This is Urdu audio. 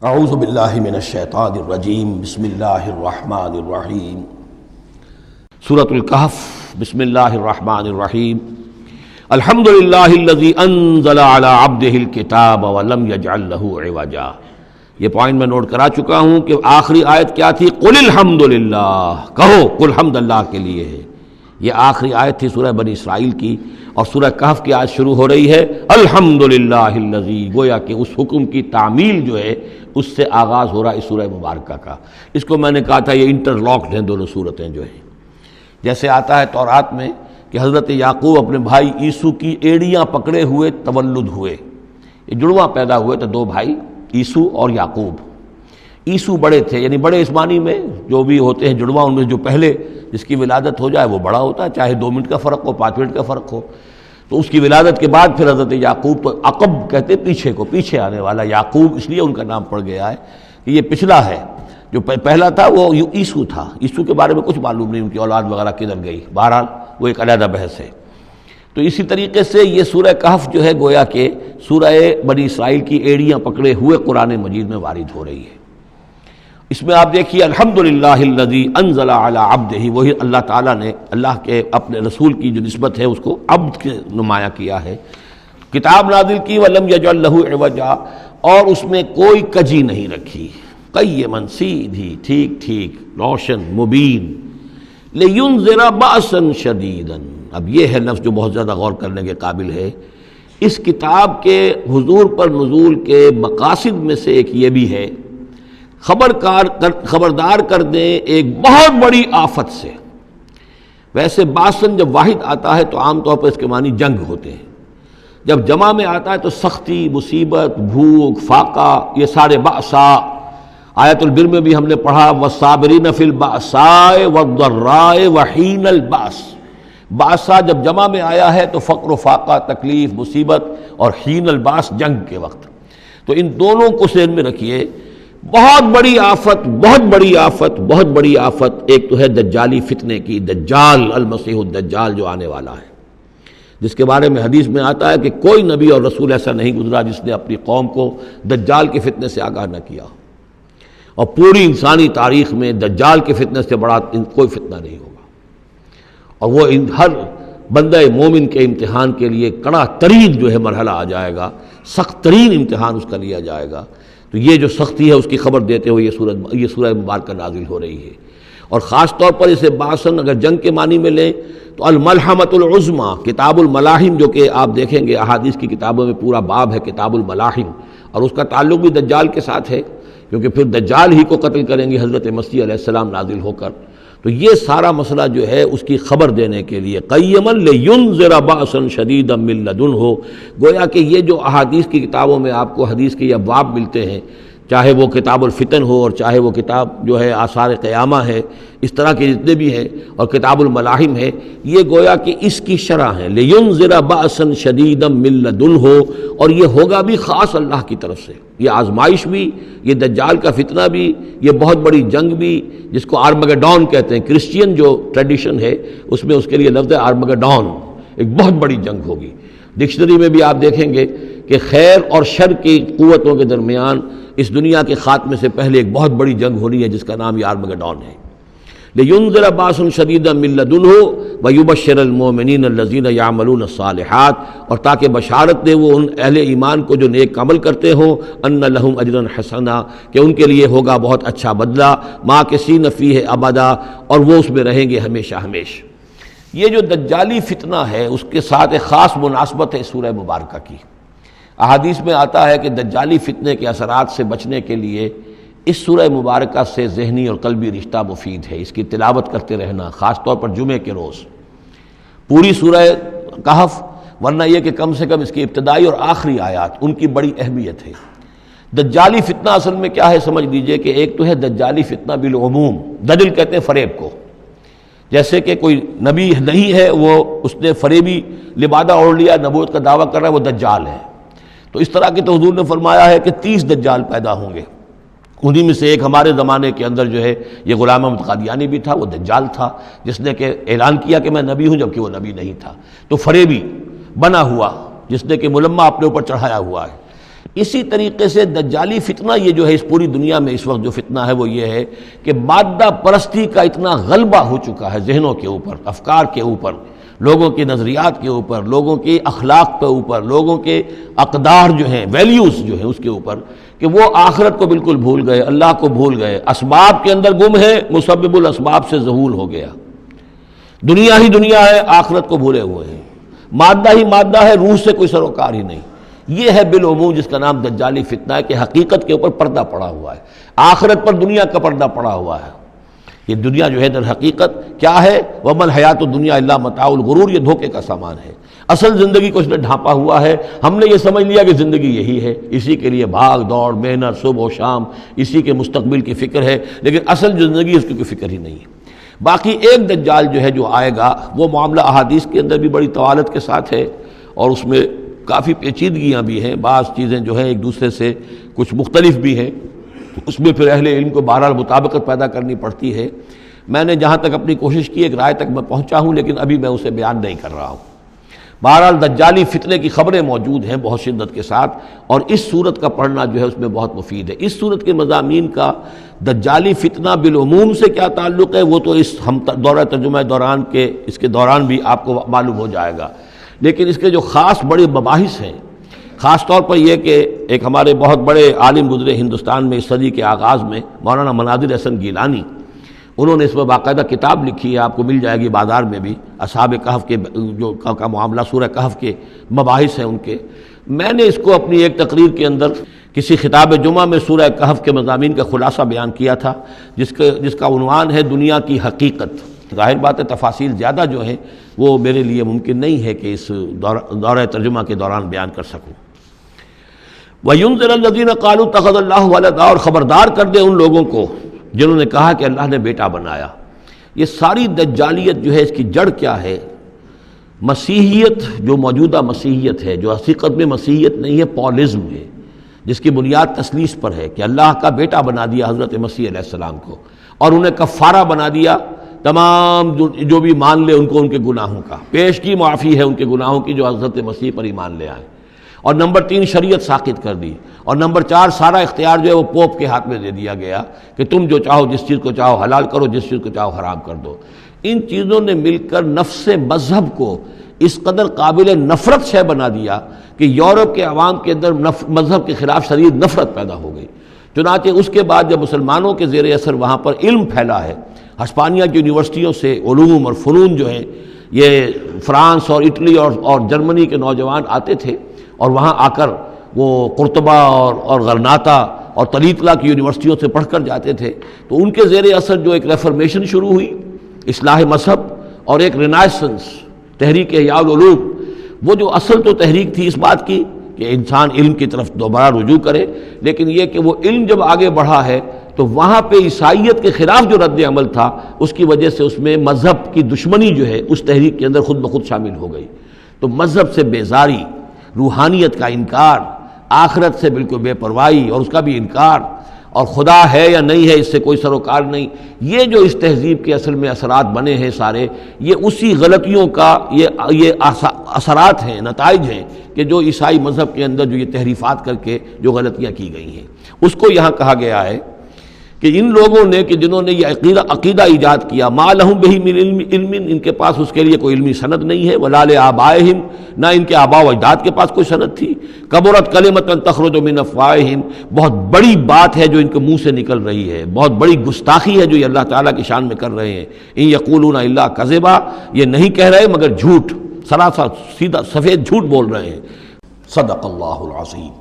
اعوذ باللہ من الشیطان الرجیم بسم اللہ الرحمن الرحیم سورۃ الکہف بسم اللہ الرحمن الرحیم الحمد للہ الذی انزل علی عبدہ الکتاب ولم یجعل لہ عوجا۔ یہ پوائنٹ میں نوٹ کرا چکا ہوں کہ آخری آیت کیا تھی؟ قل الحمد للہ، کہو قل حمد اللہ کے لیے ہے۔ یہ آخری آیت تھی سورہ بنی اسرائیل کی، اور سورہ کہف کی آیت شروع ہو رہی ہے الحمد للہ الذی، گویا کہ اس حکم کی تعمیل جو ہے اس سے آغاز ہو رہا ہے اس سورہ مبارکہ کا۔ اس کو میں نے کہا تھا یہ انٹر لاکڈ ہیں دونوں صورتیں جو ہیں۔ جیسے آتا ہے تورات میں کہ حضرت یعقوب اپنے بھائی عیسو کی ایڑیاں پکڑے ہوئے تولد ہوئے، یہ جڑواں پیدا ہوئے تو دو بھائی عیسو اور یعقوب۔ عیسو بڑے تھے، یعنی بڑے اسمانی میں جو بھی ہوتے ہیں جڑواں، ان میں جو پہلے جس کی ولادت ہو جائے وہ بڑا ہوتا ہے، چاہے 2 منٹ کا فرق ہو 5 منٹ کا فرق ہو۔ تو اس کی ولادت کے بعد پھر حضرت یعقوب، تو عقب کہتے پیچھے کو، پیچھے آنے والا یعقوب اس لیے ان کا نام پڑ گیا ہے کہ یہ پچھلا ہے۔ جو پہلا تھا وہ عیسو تھا، عیسو کے بارے میں کچھ معلوم نہیں، ان کی اولاد وغیرہ کدھر گئی، بہرحال وہ ایک علیحدہ بحث ہے۔ تو اسی طریقے سے یہ سورہ کہف جو ہے گویا کہ سورہ بنی اسرائیل کی ایڑیاں پکڑے ہوئے قرآن مجید میں وارد ہو رہی ہے۔ اس میں آپ دیکھیے الحمدللہ الذی انزل علی عبدہ، وہی اللہ تعالیٰ نے اللہ کے اپنے رسول کی جو نسبت ہے اس کو عبد کے نمایاں کیا ہے۔ کتاب نازل کی ولم یجعل لہ عوجا، اور اس میں کوئی کجی نہیں رکھی، قیما، سیدھی، ٹھیک ٹھیک، روشن، مبین، لینذر بأسا شدیدا۔ اب یہ ہے لفظ جو بہت زیادہ غور کرنے کے قابل ہے۔ اس کتاب کے حضور پر نزول کے مقاصد میں سے ایک یہ بھی ہے خبردار کر دیں ایک بہت بڑی آفت سے۔ ویسے باسن جب واحد آتا ہے تو عام طور پر اس کے معنی جنگ ہوتے ہیں، جب جمع میں آتا ہے تو سختی، مصیبت، بھوک، فاقہ، یہ سارے بأسا۔ آیت البر میں بھی ہم نے پڑھا والصابرین فی البأساء والضراء وحین البأس۔ بأسا جب جمع میں آیا ہے تو فقر و فاقہ، تکلیف، مصیبت، اور حین الباس جنگ کے وقت۔ تو ان دونوں کو ذہن میں رکھیے، بہت بڑی آفت، بہت بڑی آفت، بہت بڑی آفت۔ ایک تو ہے دجالی فتنے کی، دجال المسیح الدجال جو آنے والا ہے، جس کے بارے میں حدیث میں آتا ہے کہ کوئی نبی اور رسول ایسا نہیں گزرا جس نے اپنی قوم کو دجال کے فتنے سے آگاہ نہ کیا، اور پوری انسانی تاریخ میں دجال کے فتنے سے بڑا کوئی فتنہ نہیں ہوگا، اور وہ ہر بندہ مومن کے امتحان کے لیے کڑا ترین جو ہے مرحلہ آ جائے گا، سخت ترین امتحان اس کا لیا جائے گا۔ تو یہ جو سختی ہے اس کی خبر دیتے ہوئے یہ سورہ مبارکہ نازل ہو رہی ہے۔ اور خاص طور پر اسے باسن اگر جنگ کے معنی میں لیں تو الملحمۃ العظمیٰ، کتاب الملاحم، جو کہ آپ دیکھیں گے احادیث کی کتابوں میں پورا باب ہے کتاب الملاحم، اور اس کا تعلق بھی دجال کے ساتھ ہے، کیونکہ پھر دجال ہی کو قتل کریں گے حضرت مسیح علیہ السلام نازل ہو کر۔ تو یہ سارا مسئلہ جو ہے اس کی خبر دینے کے لیے قیما لینذر بأسا شدیدا من لدنہ، گویا کہ یہ جو احادیث کی کتابوں میں آپ کو حدیث کے ابواب ملتے ہیں، چاہے وہ کتاب الفتن ہو اور چاہے وہ کتاب جو ہے آثار قیامہ ہے، اس طرح کے جتنے بھی ہیں، اور کتاب الملاحم ہے، یہ گویا کہ اس کی شرح ہے لینذر بأسا شدیدا من لدنہ، اور یہ ہوگا بھی خاص اللہ کی طرف سے، یہ آزمائش بھی، یہ دجال کا فتنہ بھی، یہ بہت بڑی جنگ بھی، جس کو آرمگڈون کہتے ہیں۔ کرسچین جو ٹریڈیشن ہے اس میں اس کے لیے لفظ ہے آرمگڈون، ایک بہت بڑی جنگ ہوگی۔ ڈکشنری میں بھی آپ دیکھیں گے کہ خیر اور شر کی قوتوں کے درمیان اس دنیا کے خاتمے سے پہلے ایک بہت بڑی جنگ ہونی ہے جس کا نام یہ آرمگڈون ہے۔ لینذر بأسا شدیدا من لدنہ ویبشر المؤمنین الذین یعملون الصالحات، اور تاکہ بشارت دے وہ ان اہل ایمان کو جو نیک عمل کرتے ہوں، ان لہم اجرا حسنا، کہ ان کے لیے ہوگا بہت اچھا بدلہ، ماکثین فیہ ابدا، اور وہ اس میں رہیں گے ہمیشہ ہمیشہ۔ یہ جو دجالی فتنہ ہے اس کے ساتھ ایک خاص مناسبت ہے سورہ مبارکہ کی۔ احادیث میں آتا ہے کہ دجالی فتنے کے اثرات سے بچنے کے لیے اس سورہ مبارکہ سے ذہنی اور قلبی رشتہ مفید ہے، اس کی تلاوت کرتے رہنا، خاص طور پر جمعے کے روز پوری سورہ کہف، ورنہ یہ کہ کم سے کم اس کی ابتدائی اور آخری آیات ان کی بڑی اہمیت ہے۔ دجالی فتنہ اصل میں کیا ہے سمجھ لیجئے کہ ایک تو ہے دجالی فتنہ بالعموم، دجل کہتے ہیں فریب کو، جیسے کہ کوئی نبی نہیں ہے، وہ اس نے فریبی لبادہ اوڑھ لیا، نبوت کا دعویٰ کر رہا ہے، وہ دجال ہے۔ تو اس طرح کی تو حضور نے فرمایا ہے کہ 30 دجال پیدا ہوں گے، انہی میں سے ایک ہمارے زمانے کے اندر جو ہے یہ غلام احمد قادیانی بھی تھا، وہ دجال تھا، جس نے کہ اعلان کیا کہ میں نبی ہوں جبکہ وہ نبی نہیں تھا۔ تو فریبی بنا ہوا، جس نے کہ ملمہ اپنے اوپر چڑھایا ہوا ہے۔ اسی طریقے سے دجالی فتنہ یہ جو ہے اس پوری دنیا میں اس وقت جو فتنہ ہے وہ یہ ہے کہ مادہ پرستی کا اتنا غلبہ ہو چکا ہے ذہنوں کے اوپر، افکار کے اوپر، لوگوں کے نظریات کے اوپر، لوگوں کے اخلاق کے اوپر، لوگوں کے اقدار جو ہیں، ویلیوز جو ہیں اس کے اوپر، کہ وہ آخرت کو بالکل بھول گئے، اللہ کو بھول گئے، اسباب کے اندر گم ہے، مسبب الاسباب سے ذہول ہو گیا، دنیا ہی دنیا ہے، آخرت کو بھولے ہوئے ہیں، مادہ ہی مادہ ہے، روح سے کوئی سروکار ہی نہیں۔ یہ ہے بالعموم جس کا نام دجالی فتنہ ہے، کہ حقیقت کے اوپر پردہ پڑا ہوا ہے، آخرت پر دنیا کا پردہ پڑا ہوا ہے۔ یہ دنیا جو ہے در حقیقت کیا ہے؟ وَمَا الْحَيَاةُ الدُّنْيَا إِلَّا مَتَاعُ الْغُرُورِ، یہ دھوکے کا سامان ہے۔ اصل زندگی کو اس نے ڈھانپا ہوا ہے، ہم نے یہ سمجھ لیا کہ زندگی یہی ہے، اسی کے لیے بھاگ دوڑ، محنت، صبح و شام، اسی کے مستقبل کی فکر ہے، لیکن اصل جو زندگی اس کی کوئی فکر ہی نہیں ہے۔ باقی ایک دجال جو ہے جو آئے گا، وہ معاملہ احادیث کے اندر بھی بڑی طوالت کے ساتھ ہے، اور اس میں کافی پیچیدگیاں بھی ہیں، بعض چیزیں جو ہیں ایک دوسرے سے کچھ مختلف بھی ہیں، اس میں پھر اہل علم کو بہرحال مطابقت پیدا کرنی پڑتی ہے۔ میں نے جہاں تک اپنی کوشش کی ایک رائے تک میں پہنچا ہوں، لیکن ابھی میں اسے بیان نہیں کر رہا ہوں۔ بہرحال دجالی فتنے کی خبریں موجود ہیں بہت شدت کے ساتھ، اور اس صورت کا پڑھنا جو ہے اس میں بہت مفید ہے۔ اس صورت کے مضامین کا دجالی فتنہ بالعموم سے کیا تعلق ہے وہ تو اس ہم دورہ ترجمہ دوران کے اس کے دوران بھی آپ کو معلوم ہو جائے گا، لیکن اس کے جو خاص بڑے مباحث ہیں، خاص طور پر یہ کہ ایک ہمارے بہت بڑے عالم گزرے ہندوستان میں اس صدی کے آغاز میں، مولانا مناظر حسن گیلانی، انہوں نے اس میں باقاعدہ کتاب لکھی ہے، آپ کو مل جائے گی بازار میں بھی، اصحاب کہف کے جو کا معاملہ سورہ کہف کے مباحث ہیں ان کے۔ میں نے اس کو اپنی ایک تقریر کے اندر کسی خطاب جمعہ میں سورہ کہف کے مضامین کا خلاصہ بیان کیا تھا، جس کا عنوان ہے دنیا کی حقیقت۔ ظاہر بات ہے تفاصیل زیادہ جو ہیں وہ میرے لیے ممکن نہیں ہے کہ اس دورہ ترجمہ کے دوران بیان کر سکوں۔ وَيُنذِرَ الَّذِينَ قَالُوا اتَّخَذَ اللَّهُ وَلَدًا، اور خبردار کر دے ان لوگوں کو جنہوں نے کہا کہ اللہ نے بیٹا بنایا۔ یہ ساری دجالیت جو ہے اس کی جڑ کیا ہے؟ مسیحیت، جو موجودہ مسیحیت ہے، جو حقیقت میں مسیحیت نہیں ہے، پولزم ہے، جس کی بنیاد تثلیث پر ہے کہ اللہ کا بیٹا بنا دیا حضرت مسیح علیہ السلام کو، اور انہیں کفارہ بنا دیا، تمام جو بھی مان لے ان کو ان کے گناہوں کا، پیش کی معافی ہے ان کے گناہوں کی جو حضرت مسیح پر ایمان لے آئے۔ اور نمبر 3 شریعت ساقط کر دی، اور نمبر 4 سارا اختیار جو ہے وہ پوپ کے ہاتھ میں دے دیا گیا کہ تم جو چاہو جس چیز کو چاہو حلال کرو، جس چیز کو چاہو حرام کر دو۔ ان چیزوں نے مل کر نفس مذہب کو اس قدر قابل نفرت شے بنا دیا کہ یورپ کے عوام کے اندر مذہب کے خلاف شدید نفرت پیدا ہو گئی۔ چنانچہ اس کے بعد جب مسلمانوں کے زیر اثر وہاں پر علم پھیلا ہے، ہسپانیہ کی یونیورسٹیوں سے علوم اور فنون جو ہیں، یہ فرانس اور اٹلی اور جرمنی کے نوجوان آتے تھے، اور وہاں آ کر وہ قرطبہ اور غرناطہ اور طلیطلہ کی یونیورسٹیوں سے پڑھ کر جاتے تھے، تو ان کے زیر اثر جو ایک ریفرمیشن شروع ہوئی، اصلاح مذہب، اور ایک رینائسنس، تحریک احیاء العلوم، وہ جو اصل تو تحریک تھی اس بات کی کہ انسان علم کی طرف دوبارہ رجوع کرے، لیکن یہ کہ وہ علم جب آگے بڑھا ہے تو وہاں پہ عیسائیت کے خلاف جو رد عمل تھا اس کی وجہ سے اس میں مذہب کی دشمنی جو ہے اس تحریک کے اندر خود بخود شامل ہو گئی۔ تو مذہب سے بیزاری، روحانیت کا انکار، آخرت سے بالکل بے پرواہی اور اس کا بھی انکار، اور خدا ہے یا نہیں ہے اس سے کوئی سروکار نہیں، یہ جو اس تہذیب کے اصل میں اثرات بنے ہیں سارے، یہ اسی غلطیوں کا یہ اثرات ہیں، نتائج ہیں کہ جو عیسائی مذہب کے اندر جو یہ تحریفات کر کے جو غلطیاں کی گئی ہیں، اس کو یہاں کہا گیا ہے کہ ان لوگوں نے کہ جنہوں نے یہ عقیدہ ایجاد کیا، ما لہم بہ من علم، ان کے پاس اس کے لیے کوئی علمی سند نہیں ہے، ولا لآبائہم، نہ ان کے آباء و اجداد کے پاس کوئی سند تھی، کبرت کلمۃ تخرج من افواہہم، بہت بڑی بات ہے جو ان کے منہ سے نکل رہی ہے، بہت بڑی گستاخی ہے جو یہ اللہ تعالیٰ کی شان میں کر رہے ہیں۔ ان یقولون الا کذبا، یہ نہیں کہہ رہے مگر جھوٹ، سراسر سیدھا سفید جھوٹ بول رہے ہیں۔ صدق اللہ العظیم۔